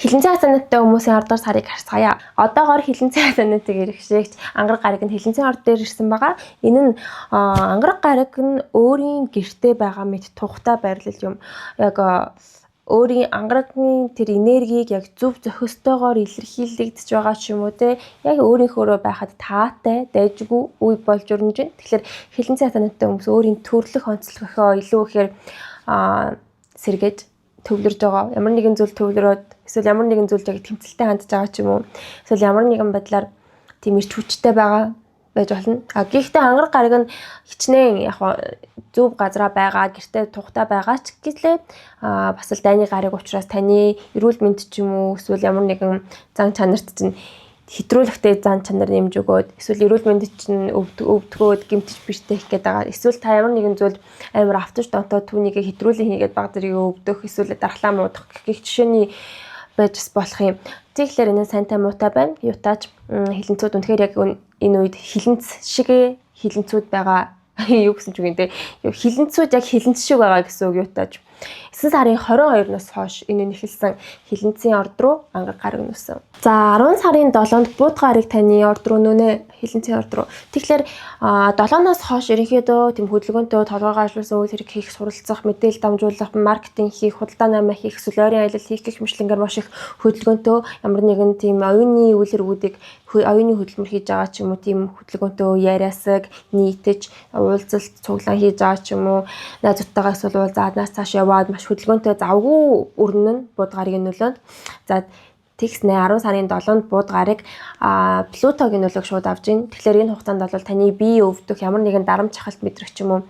Хилэнцэн хасаанаттай хүмүүсийн ордоор сарыг харцгаая. Одоогоор хилэнцэн хасаанатыг эргэжлэгч ангараг гараг нь хилэнцэн орд дээр ирсэн байгаа. Энэ нь ангараг гараг нь өөрийн гэртээ байгаа мэт тухтай байрлал юм. Яг өөрийн ангарагын тэр энергийг яг зөв зохистойгоор илэрхийлэгдэж байгаа ч юм уу те. Яг өөрийнхөөрөө байхад таатай, дайжгүй үе болж өрнөж байна. Тэгэхээр хилэнцэн хасаанаттай хүмүүс өөрийн төрлөх онцлогоо илүү ихээр сэргээж төвлөрж байгаа. Ямар нэгэн зүйл төвлөрөөд эсвэл ямар нэгэн зүйл яг тэмцэлтэй хандж байгаа ч юм уу. Эсвэл ямар нэгэн байдлаар тийм ирч хүчтэй байгаа байж болно. Гэхдээ ангараг гараг нь хичнээн яг зөв газараа байгаа, гэртээ тухтай байгаа ч гэтлээ бас л дайны гараг учраас таны эрүүл мэнд ч юм уу эсвэл ямар нэгэн зан чанарт чинь хэтрүүлэхтэй зан чанар нэмж өгөөд эсвэл эрүүл мэнд чинь өвдгөөд гэмтэж биштэй их гээд байгаа. Эсвэл та ямар нэгэн зүйл амар автаж донтоод түүнийг хэтрүүлэн хийгээд баг зэрэг өвдөх эсвэл дархлаа муудах гэх жишээний байж болох юм. Тэгэхээр энэ сайнтай муутай байна. Юутаач хилэнцүүд үнэхээр яг энэ үед хилэнц шиг хилэнцүүд байгаа. Юу гэсэн ч үг юм те. Хилэнцүүд яг хилэнц шиг байгаа гэсэн үг юутаач. 9 сарын 22-наас хойш энэ нь эхэлсэн хилэнцийн орд руу ангараг гараг нүүсэн. За 10 сарын 7-нд бууд гараг таны орд руу нүнэ хилэнцийн орд руу. Тэгэхээр 7-оос хойш ерөнхийдөө тийм хөдөлгөөнтэй толгойгоо ажиллуулсан үйл хэрэг хийх, суралцах, мэдээлэл дамжуулах, маркетинг хийх, худалдаа намаа хийх, эсвэл ойрын аялал хийх гэх мэтлэнгээр маш их хөдөлгөөнтэй ямар нэгэн тийм оюуны үйл хэргүүдийг оюуны хөдөлмөр хийж байгаа ч юм уу, тийм хөдөлгөөнтэй яриасаг, нийтэж, уулзалт, цуглаан хийж байгаа ч юм уу, найзуудтайгаа эсвэл зааднаас цааш яваад маш хөдөлгөөнтэй завгүй өрнөн нь бууд гарагийн нөлөөнд. За тэгснэ 10 сарын 7-нд бууд гараг Плутогийн нөлөөг шууд авж ийн. Тэгэхээр энэ хугацаанд бол таны бие өвдөх, ямар нэгэн дарамт чахалт мэдрэх ч юм уу,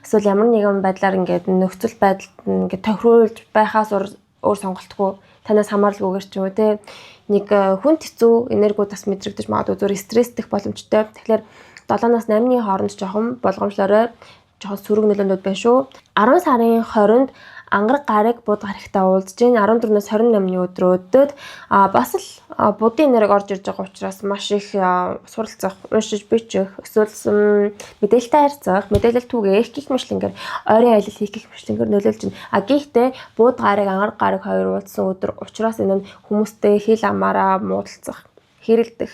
эсвэл ямар нэгэн байдлаар ингээд нөхцөл байдалд ингээд тохируулж байхаас өөр сонголтгүй танаас хамааралгүйгээр ч юм уу те нэг хүнд хэцүү энергиуд бас мэдрэгдэж магадгүй зүгээр стрессдэх боломжтой. Тэгэхээр 7-наас 8-ны хооронд жоохон болгоомжлорой, жоохон сөрөг нөлөөнд байна шүү. 10 сарын 20-нд ангараг гараг бууд гарагтай уулзж байна. 14-нөөс 28-ны өдрүүдэд бас л будын энерги орж ирж байгаа учраас маш их суралцах, уншиж бичих, эсвэл мэдээлэлтэй харьцах, мэдээлэл түгээх гэх мэтлэнгээр ойрын аялал хийх гэх мэтлэнгээр нөлөөлж байна. Гэхдээ бууд гараг, ангараг гараг хоёр уулзсан өдөр учраас энэ нь хүмүүстэй хэл амаараа муудалцах, хэрэлдэх,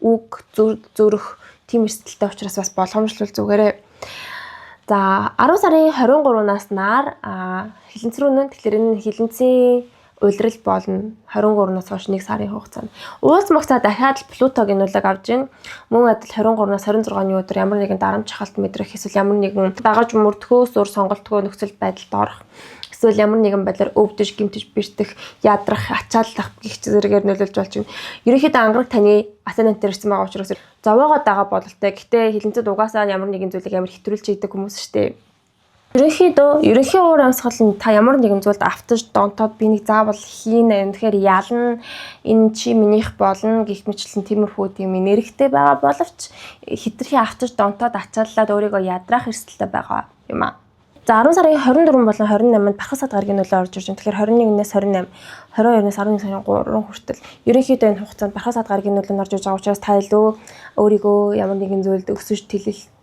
үг зүрх тийм эрсдэлтэй учраас бас болгоомжлол зүгээрээ. За 10 сарын 23-наас нар хилэнц рүү нэн тэгэхээр энэ хилэнцийн улирал болно 23-наас хойш 1 сарын хугацаанд. Уулз магцаа дахиад Плутогийн нөлөөг авж ийн. Мөн адил 23-наас 26-ны өдөр ямар нэгэн дарамт чахалт мэдрэх эсвэл ямар нэгэн дагаж мөрдөхөөс өөр сонголтгүй нөхцөл байдалд орох. Эсвэл ямар нэгэн байдлаар өвдөж, гэмтэж бэртэх, ядрах, ачааллах гэх зэрэгээр нөлөөлж болж байна. Ерөнхийдөө ангараг таны асцендент дээр ирсэн байгаа учраас зовоогоо дагаа бололтой. Гэтэ хилэнцэд угаасаа ямар нэгэн зүйлийг амар хэтрүүлж хийдэг хүмүүс шүү дээ. Ерөнхий уур амьсгал нь та ямар нэгэн зүйлд автаж, донтоод би нэг заавал хийнэ. Тэгэхээр ялна, энэ чи минийх болно гэх мэтлэн тиймэрхүү тийм энергитэй байгаа боловч хитрхи автаж, донтоод ачааллаад өөрийгөө ядрах эрсдэлтэй байгаа юм аа. За 10 сарын 24 болон 28-нд бархас сад гарагийн нөлөө орж ирж байна. Тэгэхээр 21-ээс 28, 22-ноос 11 сарын 3 хүртэл ерөнхийдөө энэ хугацаанд бархас сад гарагийн нөлөө орж ирж байгаа учраас та илүү өөрийгөө ямар нэгэн зүйлд өсөж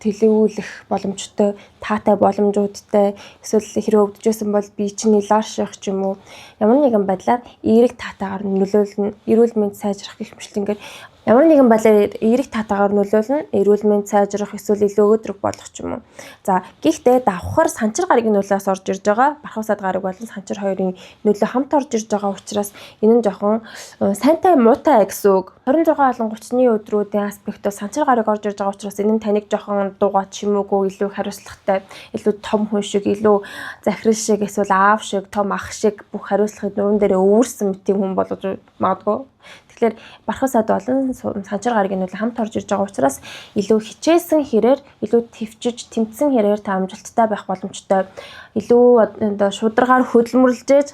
төлөвлөх боломжтой, таатай боломжуудтай, эсвэл хэрэг өвдөжсэн бол би чинь илэрших ч юм уу, ямар нэгэн байдлаар эерэг таатайгаар нөлөөлнө, эрүүл мэнд сайжрах гэх мэтлэнгээр ямар нэгэн байдлаар эерэг таатайгаар нөлөөлнө, эрүүл мэнд сайжрах эсвэл илүү өдрөг болох ч юм уу. За гэхдээ давхар санчир гарагийн нөлөөс орж ирж байгаа. Бархас сад гараг болон санчир хоёрын нөлөө хамт орж ирж байгаа учраас энэ нь жоохон сайнтай муутай гэсэн үг. 26 болон 30-ны өдрүүдийн аспектоос санчир гараг орж ирж байгаа учраас энэ нь таныг жоохон дуугаа чимээгүй, илүү хариуцлагатай, илүү том хүн шиг, илүү захирал шиг, эсвэл аав шиг, том ах шиг бүх хариуцлагыг нуруунд дээрээ өвөрсөн мэт хүн болгож магадгүй. Тэгэхээр бархас сад болон санчир гарагийн нөлөө хамт орж ирж байгаа учраас илүү хичээсэн хэрээр, илүү төвчж, тэмцсэн хэрээр та амжилттай байх боломжтой. Илүү шударгаар хөдөлмөрлөж,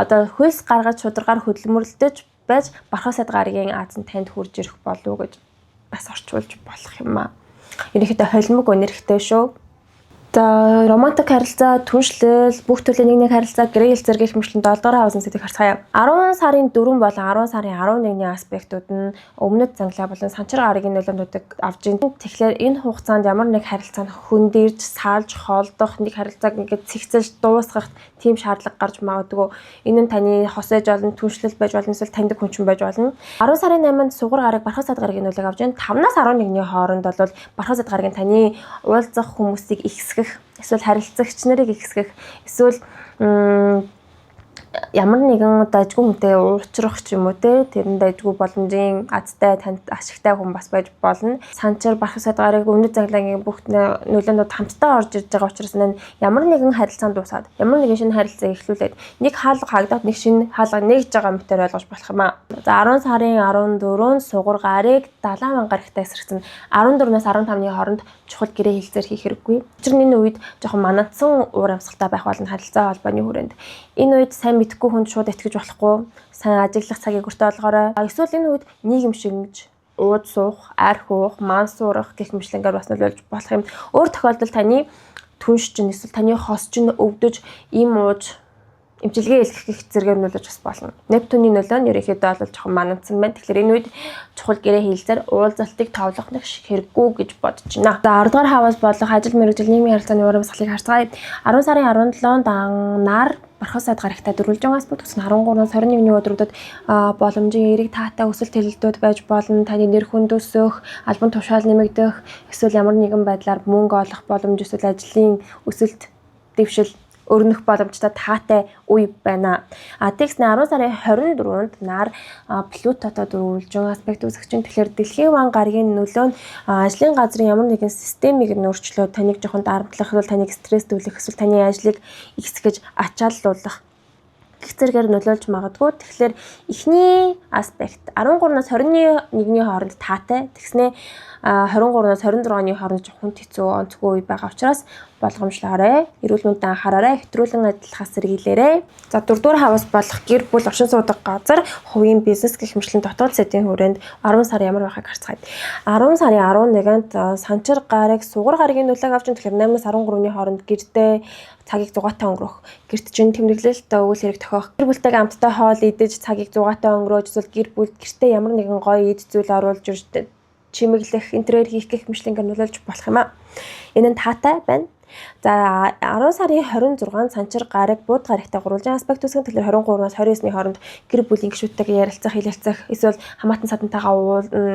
одоо хөлс гаргаж шударгаар хөдөлмөрлөж байж бархас сад гарагийн Аз нь танд хурж ирэх болов уу гэж бас орчуулж болох юм аа. Ерөнхийдөө холимог өнөрхтэй шүү. За романтик харилцаа, түншлэл, бүх төрлийн нэг харилцаа, гэрээ хэлцэр гэх мэтлэн 7 дугаар хавсан сэдвийг харцгаая. 10 сарын 4 болон 10 сарын 11-ний аспектууд нь өмнөд занглаа болон санчир гарагийн нөлөөнүүдийг авж ийн. Тэгэхээр энэ хугацаанд ямар нэг харилцаанд хөндөрж, саалж, холдох, нэг харилцааг ингээд цэгцэлж дуусгах тийм шаардлага гарч магадгүй. Энэ нь таны хос ээж болно, түншлэл байж болно, эсвэл таньдаг хүн чинь байж болно. 10 сарын 8-нд сугар гараг бархас сад гарагийн нөлөөг авж ийн. 5-наас 11-ний хооронд бол бархас сад гарагийн таны уулзах хүмүүсийг ихсгэх, эсвэл харилцагч нарыг ихсгэх, эсвэл ямар нэгэн дайггүй хүнтэй уулзрах ч юм уу тэрэн дайггүй боломжийн азтай танд ашигтай хүн бас байж болно. Санчир бархас сад гараг өмнөд заглагийн бүх нөлөөнүүд хамтдаа орж ирж байгаа учраас энэ ямар нэгэн харилцаанд дуусаад ямар нэгэн шинэ харилцаа эхлүүлээд нэг хаалга хагдаад нэг шинэ хаалга нэгж байгаа мэтээр ойлгож болох юм аа. За 10 сарын 14-нд сугар гарыг 70,000 гарагтай эсрэгцэн 14-наас 15-ны хооронд чухал гэрээ хэлцээр хийх хэрэггүй. Учир нь энэ үед жоохон манадсан уур амьсгалтай байх болно харилцаа холбооны хүрээнд. Энэ үед сайн мэдхгүй хүнд шууд итгэж болохгүй. Сайн ажиглах цагийг өртөө олгоорой. Эсвэл энэ үед нийгэм шинж, ууд суух, арх уух, ман суурах гэх мэтлэнгээр бас нөлөөлж болох юм. Өөр тохиолдолд таны түнш чинь эсвэл таны хос чинь өвдөж им ууж эмчилгээ илгэх гэх зэргээр нөлөөлж бас болно. Нептуны нөлөө нь ерөнхийдөө бол жоохон манадсан байна. Тэгэхээр энэ үед чухал гэрээ хэлэлцээр уулзалтыг товлох нэг хэрэггүй гэж бодож байна. За 10 дугаар хаваас болох ажил мэргэжил нийгмийн харилцааны уур амьсгалыг харцгаая. 10 сарын 17-нд нар бархас сад гарагтай дөрвөлжин аспект гэсэн 13-аас 21-ний өдрүүдэд боломжийн эерэг таатай өсөлт хэлэлтүүд байж болно. Таны нэр хүнд өсөх, албан тушаал нэмэгдэх, эсвэл ямар нэгэн байдлаар мөнгө олох боломж, эсвэл ажлын өсөлт, дэвшил өрнөх боломжтой таатай үе байна. Тэгснэ 10 сарын 24-нд нар Плутотод дөрвөлжин аспект үүсгэж чинь. Тэгэхээр дэлхийн ван гарагийн нөлөө нь ажлын газрын ямар нэгэн системийг өөрчлөөд таныг жоохон дарамтлах, таныг стресстүүлэх, эсвэл таны ажлыг ихсгэж ачааллуулах гэх зэргээр нөлөөлж магадгүй. Тэгэхээр эхний аспект 13-наас 21-ний хооронд таатай. Тэгснэ 23-наас 26-ны хооронд жоохон хэцүү онцгүй үе байгаа учраас болгоомжлоорой. Эрүүл мэндэд анхаараарай. Хэтрүүлэн ажиллахаас сэргийлээрэй. За 4-р хавас болох гэр бүл оршин суудаг газар, хувийн бизнес гэх мэтлэн дотоод сайдын хүрээнд 10 сар ямар байхыг харцгаая. 10 сарын 11-нд санчир гараг сугар гарагийн нөлөөг авч байгаа. Тэгэхээр 8-аас 13-ны хооронд гэрдээ цагийг зугаатай өнгөрөх, гэрт чинь тэмдэглэлтэй үйл хэрэг тохиох, гэр бүлтэйгээ хамтдаа хоол идэж цагийг зугаатай өнгөрөөж, эсвэл гэр бүлд гэртээ ямар нэгэн гоё эд зүйл оруулж ирж чимэглэх, интерьер хийх гэх мэтлэнгээр нөлөөлж болох юм аа. Энэ нь таатай байна. За 10 сарын 26-нд санчир гараг бууд гарагтай гурвалжин аспект үүсгэн. Тэгэхээр 23-наас 29-ны хооронд гэр бүлийн гишүүдтэйгээ ярилцах, хэлэлцэх, эсвэл хамаатан садантайгаа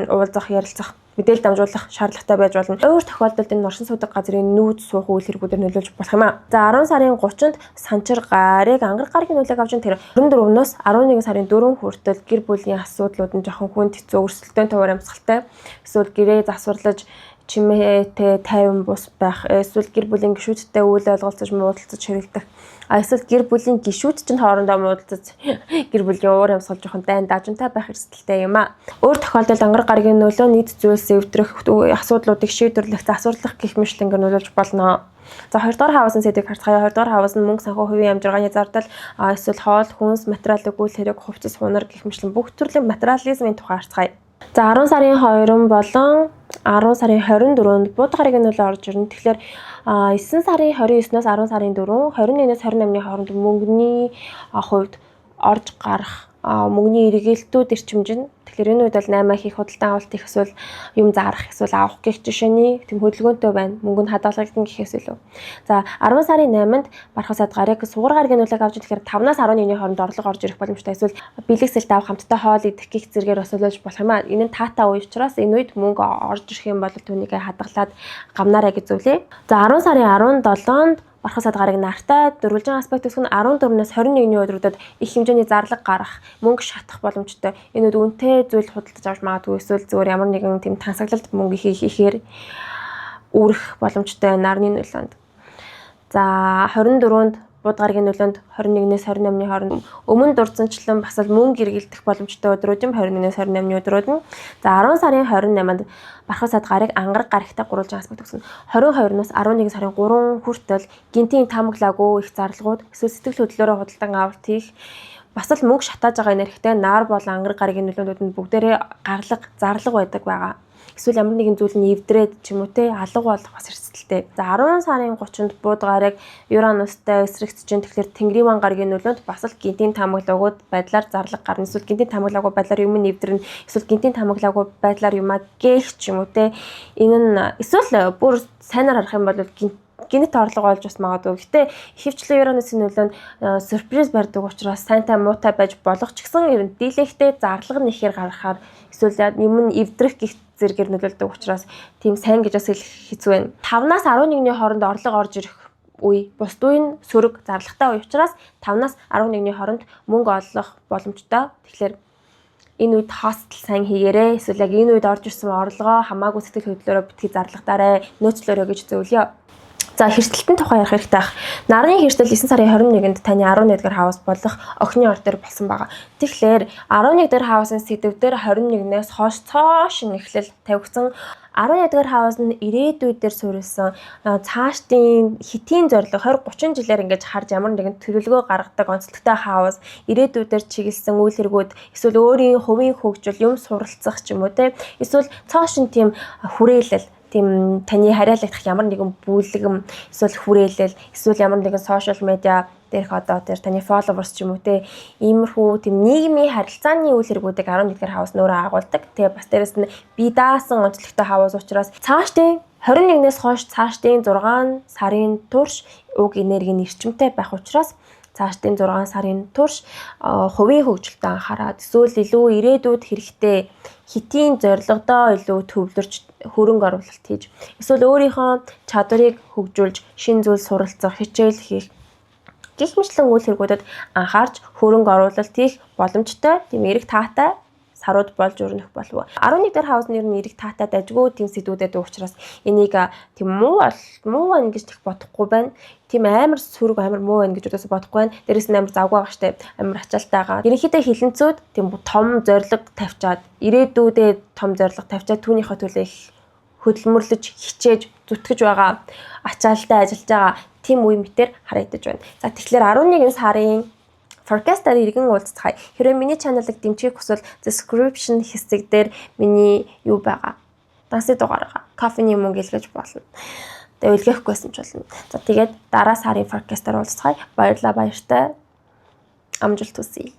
уулзах, ярилцах, мэдээлэл дамжуулах шаардлагатай байж болно. Өөр тохиолдолд энэ оршин суудаг газрын нүүд суух үйл хэргүүдээр нөлөөлж болох юм аа. За 10 сарын 30-нд санчир гарыг ангар гарагийн нөлөөг авч тэр 24-нөөс 11 сарын 4 хүртэл гэр бүлийн асуудлууд нь жоохон хүнд хэцүү, өрсөлдөөн товар амьсгалтай, эсвэл гэрээ засварлаж чимээтэй тайван бус байх, эсвэл гэр бүлийн гишүүдтэй үйл ойлголцож муудалцаж хэрэглэх, эсвэл гэр бүлийн гишүүд чинь хоорондоо муудалцаж гэр бүлийн уур амьсгал жоохон дайн даажинтай байх эрсдэлтэй юм аа. Өөр тохиолдолд ангар гарагийн нөлөө нийт зүйлс эвдрэх, асуудлуудыг шийдвэрлэх, засварлах гэх мэтлэнгээр нөлөөлж болно. За 2 дугаар хаваасан сэдвийг харцгаая. 2 дугаар хаваас нь мөнгө санхүү хувийн амжиргааны зардал, эсвэл хоол, хүнс, материалын үйл хэрэг, хувцас, хунар гэх мэтлэн бүх төрлийн материализмын тухай харцгаая. За 10 сарын 2 болон 10 сарын 24-нд бууд гарагийн нөлөө орж ирнэ. Тэгэхээр 9 сарын 29-наас 10 сарын 4, 21-ээс 28-ны хооронд мөнгөний хувьд орж гарах мөнгөний эргэлтүүд эрчимж нь. Тэгэхээр энэ үед бол 8 хийх, худалдан авалт хийх, эсвэл юм зарах, эсвэл авах гэх жишээний тэм хөдөлгөөнтэй байна. Мөнгө нь хадгалагдана гэхээс илүү. За 10 сарын 8-нд бархас сад гараг сугар гарагийн нөлөөг авч тэгэхээр 5-наас 11-ний хооронд орлого орж ирэх боломжтой. Эсвэл бэлгэсэлт авах, хамтдаа хоол идэх гэх зэргээр бас нөлөөлж болох юм аа. Энэ нь таатай үе учраас энэ үед мөнгө орж ирэх юм бол түүнийг хадгалаад гамнаарай гэж зөвлөе. За 10 сарын 17-нд бархас сад гараг нартай дөрвөлжин аспект үүсгэн 14-наас 21-ний өдрүүдэд их хэмжээний зарлаг гарах, мөнгө шатах боломжтой. Энэ үед үнэтэй зүйл худалдаж авч магадгүй, эсвэл зүгээр ямар нэгэн тийм тансаглалт мөнгө хийхээр үүрэх боломжтой нарны нөлөөнд. За 24-нд бууд гарагийн нөлөөнд 21-ээс 28-ны хооронд өмнө дурдсанчлан бас мөнгө эргэлдэх боломжтой өдрүүд юм. 21-ээс 28-ны өдрүүд нь. За 10 сарын 28-нд бархас сад гараг ангар гарагтай гурвалжин аспект үүснэ. 22-наас 11 сарын 3 хүртэл гинтийн таамаглаагүй их зарлагууд, эсвэл сэтгэл хөдлөлөөрөө худалдан авалт хийх, бас л мөнгө шатааж байгаа энергитэй нар болон ангар гаригийн нөлөөнүүд нь бүгдээрээ гарлага, зарлага байдаг байгаа. Эсвэл ямар нэгэн зүйл нь эвдрээд ч юм уу те алга болох бас эрсдэлтэй. За 10 сарын 30-нд бууд гараг Юранустай эсрэгцэж чинь тэгэхээр Тэнгэрийн ван гаригийн нөлөөнд бас л гинтийн таамаглаагууд байдлаар зарлага гарна. Эсвэл гинтийн таамаглаагүй байдлаар юм нэвдэрнэ. Эсвэл гинтийн таамаглаагүй байдлаар юмаа гээх ч юм уу те. Энэ нь эсвэл бүр сайнаар харах юм бол гинт орлого олж бас магадгүй. Гэтэ ихэвчлэн Юранысын нөлөөнд сюрприз барьдаг учраас сайнтай муутай байж болох ч гэсэн ер нь дийлэхтэй зарлага нь ихээр гаргахаар эсвэл юм нь эвдрэх гих зэргээр нөлөөлдөг учраас тийм сайн гэж бас хэлэх хэцүү байна. 5-аас 11-ний хооронд орлого орж ирэх үе, бусд үе нь сөрөг зарлагтай үе учраас 5-аас 11-ний хооронд мөнгө олох боломжтой. Тэгэхээр энэ үед хостел сайн хийгээрэй. Эсвэл яг энэ үед орж ирсэн орлогоо хамаагүй сэтгэл хөдлөлөөрөө битгий зарлагтаарай, нөөцлөөрэй гэж зөвлөе. За хэрсэлтийн тухай ярих хэрэгтэй ах. Нарны хэрсэл 9 сарын 21-нд таны 11 дугаар хаус болох охины ор дээр болсон байгаа. Тэгэхээр 11 дугаар хаусын сэдв дээр 21-ээс хойш цоош нэхлэл тавигдсан. 11 дугаар хаус нь ирээдүйд дээр суурилсан цаашдын хэтийн зорилго 20-30 жилээр ингэж харж ямар нэгэн төлөвлөгөө гаргадаг онцлогтой хаус, ирээдүйд дээр чиглэсэн үйл хэрэгүүд, эсвэл өөрийн хувийн хөгжил, юм суралцах ч юм уу те. Эсвэл цааш нь тийм хүрээлэл, тийм таны хариалагдах ямар нэгэн бүлэгэм, эсвэл хүрээлэл, эсвэл ямар нэгэн сошиал медиа дээрх одоо тэр таны followers ч юм уу те, иймэрхүү тийм нийгмийн харилцааны үйл хэрэгүүдийг 11 дугаар хаус нөрөө агуулдаг. Тэгээ бас дээрэс нь бие даасан онцлогтой хаус учраас цаашдын 21-ээс хойш цаашдын 6 сарын турш уг энергийн эрчимтэй байх учраас цаашдын 6 сарын турш хувийн хөгжилтөд анхаарад, эсвэл илүү ирээдүйд хэрэгтэй хэтийн зорилгодоо илүү төвлөрч хөрөнгө оруулалт хийж, эсвэл өөрийнхөө чадварыг хөгжүүлж, шин зүйл суралцах, хичээл хийх гэх мэтлэн үйл хэрэгүүдэд анхаарч хөрөнгө оруулалт хийх боломжтой тийм эрэг таатай сарууд болж өрнөх болов. 11 дахь хаус нь ер нь эрэг таатай дажгүй тийм сэдвүүдэд учраас энийг тийм муу байна гэж тех бодохгүй байна. Тийм амар сөрөг амар муу байна гэж удаас бодохгүй байна. Дээрээс нь амар завгүй байгаа штеп, амар ачаалтайгаа. Ерөнхийдөө хилэнцүүд тийм том зориг тавьчаад, ирээдүйдээ том зориг тавьчаад түүнийхээ төлөө их хөдөлмөрлөж, хичээж, зүтгэж байгаа, ачаалттай ажиллаж байгаа тийм үе мэтэр харагдаж байна. За тэгэхээр 11 сарын forecast-аар иргэн уулзцгаая. Хэрвээ миний чаналыг дэмжих хүсвэл description хэсэг дээр миний юу байгаа? Дансын дугаар байгаа. Кофений мөнгө илгээж болно. Тэгээ үлгээхгүйсэн ч болно. За тэгээд дараа сарын forecast-аар уулзцгаая. Баярлалаа, баяртай. Амжилт хүсье.